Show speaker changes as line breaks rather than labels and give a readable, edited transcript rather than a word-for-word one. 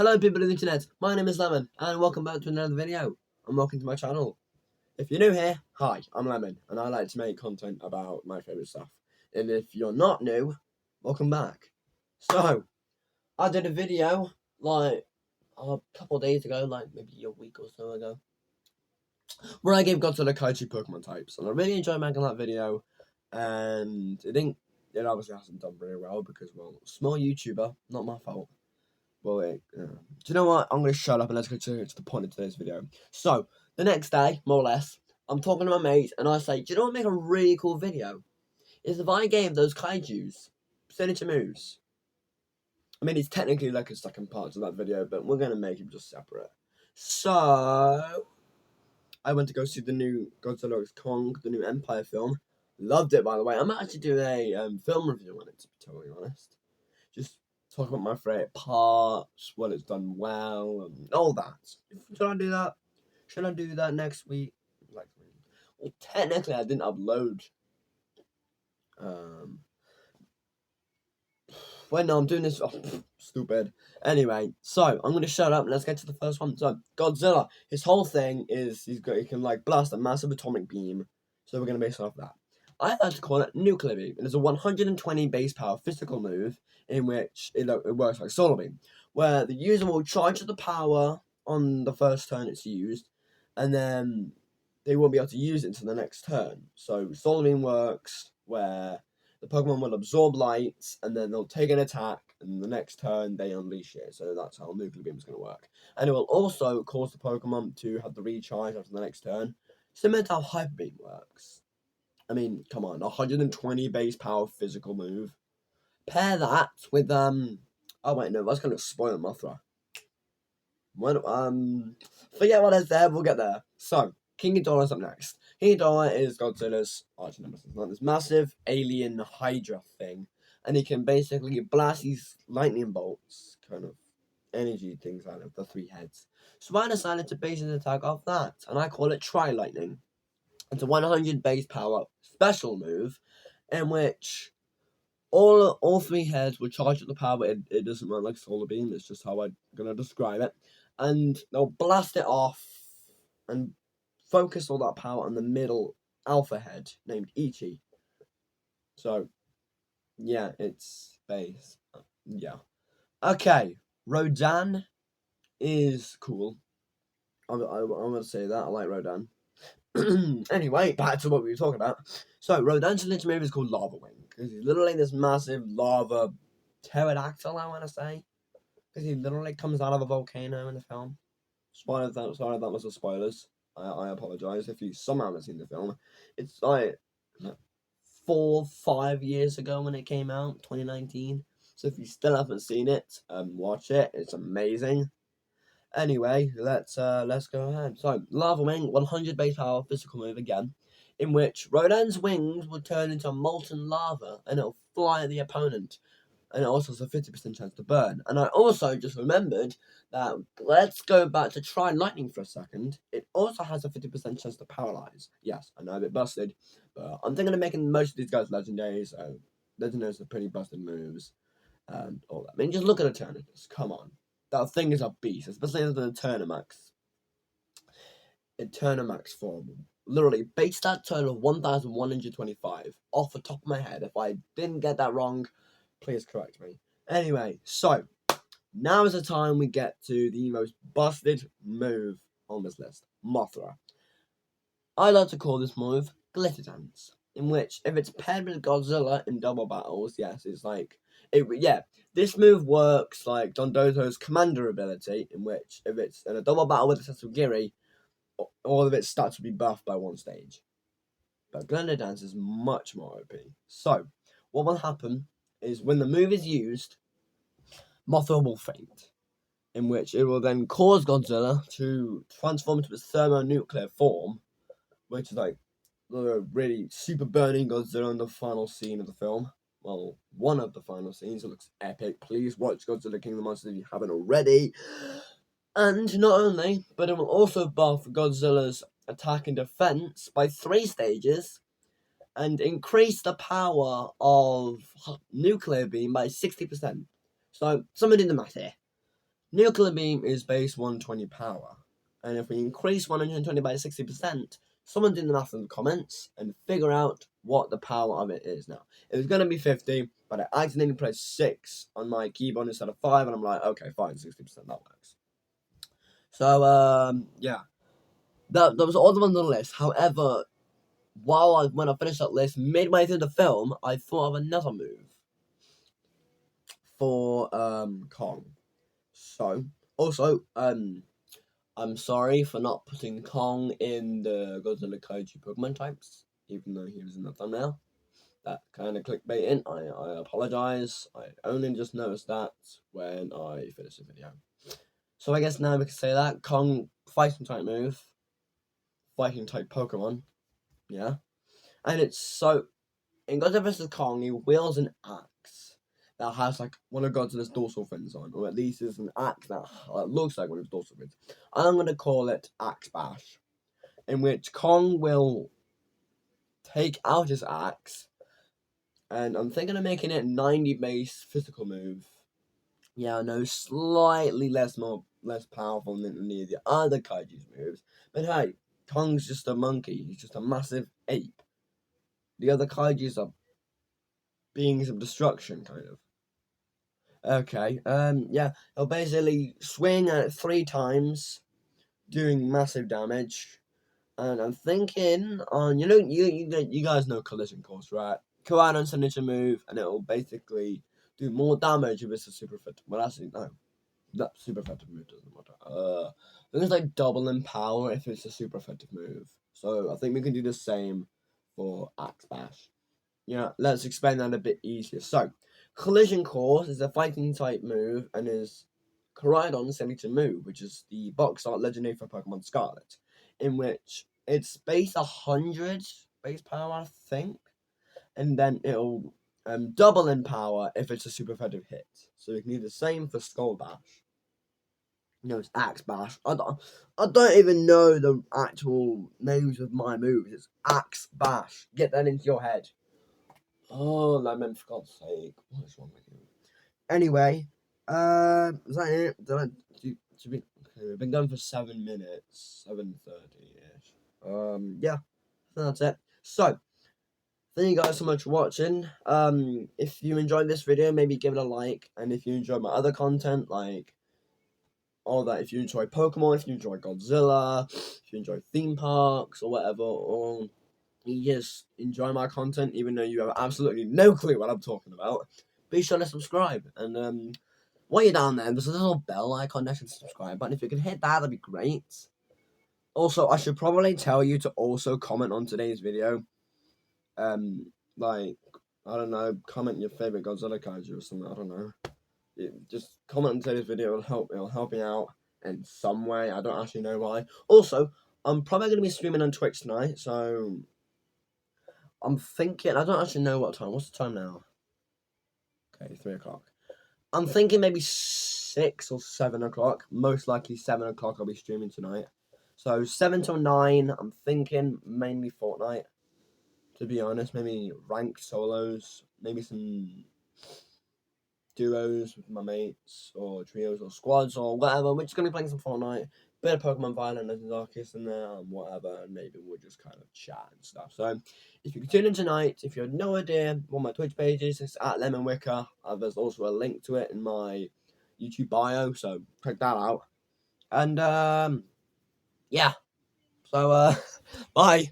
Hello people of the internet, my name is Lemon and welcome back to another video and welcome to my channel. If you're new here, hi, I'm Lemon and I like to make content about my favourite stuff. And if you're not new, welcome back. So, I did a video like a couple of days ago, like maybe a week or so ago, where I gave Godzilla Kaiju Pokemon types, and I really enjoyed making that video. And it obviously hasn't done very well because, well, small YouTuber, not my fault. Well, do you know what? I'm going to shut up and let's go to the point of today's video. So, the next day, more or less, I'm talking to my mate and I say, do you know what would make a really cool video? Is if I gave those kaijus signature moves. I mean, it's technically like a second part to that video, but we're going to make it just separate. So, I went to go see the new Godzilla X Kong, the new Empire film. Loved it, by the way. I might actually do a film review on it, to be totally honest. Just talk about my favourite parts, what it's done well, and all that. Should I do that? Should I do that next week? Well, technically, I didn't upload. Well, no, I'm doing this. Oh, stupid. Anyway, so I'm gonna shut up and let's get to the first one. So Godzilla, his whole thing is he can like blast a massive atomic beam. So we're gonna base it off that. I like to call it nuclear beam. It is a 120 base power physical move in which it works like solar beam, where the user will charge the power on the first turn it's used, and then they won't be able to use it until the next turn. So solar beam works where the Pokemon will absorb light, and then they'll take an attack, and the next turn they unleash it. So that's how nuclear beam is going to work. And it will also cause the Pokemon to have the recharge after the next turn, similar to how Hyper Beam works. I mean, come on, 120 base power physical move. Pair that with oh wait, no, that's gonna spoil Mothra. Forget what I said, we'll get there. So, King Ghidorah's up next. King Ghidorah is Godzilla's arch nemesis, like this massive alien Hydra thing, and he can basically blast these lightning bolts, kind of energy things out of the three heads. So I decided to base his attack off that, and I call it Tri-Lightning. It's a 100 base power special move in which all three heads will charge at the power. It doesn't run like solar beam. It's just how I'm gonna describe it, and they'll blast it off and focus all that power on the middle alpha head named Ichi. So yeah, it's base. Yeah. Okay, Rodan is cool. I'm gonna say that. I like Rodan. Anyway, back to what we were talking about. So, Rodan's signature move is called Lava Wing, because he's literally this massive lava pterodactyl, I want to say. Because he literally comes out of a volcano in the film. Sorry, that was a spoilers. I apologise if you somehow haven't seen the film. It's like 4-5 years ago when it came out, 2019. So if you still haven't seen it, watch it. It's amazing. Anyway, let's go ahead. So, Lava Wing, 100 base power physical move again, in which Rodan's wings will turn into molten lava and it'll fly at the opponent. And it also has a 50% chance to burn. And I also just remembered that, let's go back to Tri-Lightning for a second. It also has a 50% chance to paralyze. Yes, I know, a bit busted, but I'm thinking of making most of these guys legendaries. So legendaries are pretty busted moves and all that. I mean, just look at Eternatus. Come on. That thing is a beast, especially as the Eternamax. Eternamax form. Literally, base stat total of 1,125. Off the top of my head. If I didn't get that wrong, please correct me. Anyway, so, now is the time we get to the most busted move on this list. Mothra. I like to call this move Glitter Dance. In which, if it's paired with Godzilla in double battles, yes, it's like... this move works like Dondoto's Commander ability, in which, if it's in a double battle with a Setsugiri, all of its stats will be buffed by one stage. But Glitter Dance is much more OP. So, what will happen is when the move is used, Mothra will faint, in which it will then cause Godzilla to transform into its thermonuclear form, which is like the really super burning Godzilla in the final scene of the film. Well, one of the final scenes. It looks epic. Please watch Godzilla King of the Monsters if you haven't already. And not only, but it will also buff Godzilla's attack and defense by 3 stages and increase the power of nuclear beam by 60%. So, somebody do the math here. Nuclear beam is base 120 power. And if we increase 120 by 60%, someone do the math in the comments and figure out what the power of it is now. It was going to be 50, but I accidentally pressed 6 on my keyboard instead of 5, and I'm like, okay, fine, 60%, that works. So, yeah. That was all the ones on the list. However, when I finished that list, midway through the film, I thought of another move for Kong. So, also, I'm sorry for not putting Kong in the Godzilla Kaiju Pokemon types, even though he was in the thumbnail. That kind of clickbaiting. I apologize. I only just noticed that when I finished the video. So I guess now we can say that Kong fighting type move, fighting type Pokemon, yeah. And it's so in Godzilla vs Kong, he wields an axe that has like one of Godzilla's dorsal fins on, or at least is an axe that looks like one of his dorsal fins. I'm gonna call it Axe Bash, in which Kong will take out his axe, and I'm thinking of making it 90 base physical move. Yeah, I know, slightly less powerful than any of the other Kaiju's moves, but hey, Kong's just a monkey. He's just a massive ape. The other Kaiju's are beings of destruction, kind of. Okay, yeah, he'll basically swing at it 3 times, doing massive damage. And I'm thinking on, you guys know Collision Course, right? Go out on signature move, and it'll basically do more damage if it's a super effective. Well, actually, no, that super effective move doesn't matter. I think it's like double in power if it's a super effective move. So I think we can do the same for Axe Bash. Yeah, let's explain that a bit easier. So, Collision Course is a fighting type move and is Koraidon's signature move, which is the box art legendary for Pokemon Scarlet, in which it's base 100 base power, I think, and then it'll double in power if it's a super effective hit. So we can do the same for Skull Bash. No, it's Axe Bash. I don't even know the actual names of my moves. It's Axe Bash. Get that into your head. Oh, Lemon, for God's sake. What is wrong with you? Anyway, is that it? Okay, we've been going for 7 minutes. 7:30-ish. Yeah, that's it. So, thank you guys so much for watching. If you enjoyed this video, maybe give it a like. And if you enjoyed my other content, like all that, if you enjoy Pokemon, if you enjoy Godzilla, if you enjoy theme parks or whatever, or you just enjoy my content, even though you have absolutely no clue what I'm talking about, be sure to subscribe. And while you're down there, there's a little bell icon next to the subscribe button. If you can hit that, that'd be great. Also, I should probably tell you to also comment on today's video. Like, I don't know, comment your favorite Godzilla Kaiju or something. I don't know. Just comment on today's video. It'll help me out in some way. I don't actually know why. Also, I'm probably going to be streaming on Twitch tonight, so I'm thinking, I don't actually know what time. What's the time now? Okay, 3 o'clock. I'm thinking maybe 6 or 7 o'clock. Most likely 7 o'clock I'll be streaming tonight. So 7 till 9, I'm thinking mainly Fortnite. To be honest, maybe ranked solos, maybe some duos with my mates, or trios, or squads, or whatever. We're just going to be playing some Fortnite, bit of Pokemon Violet and Arceus in there, and whatever, and maybe we'll just kind of chat and stuff. So, if you can tune in tonight, if you have no idea what my Twitch page is, it's at Lemon Wicker. There's also a link to it in my YouTube bio, so check that out. And, yeah. So, bye.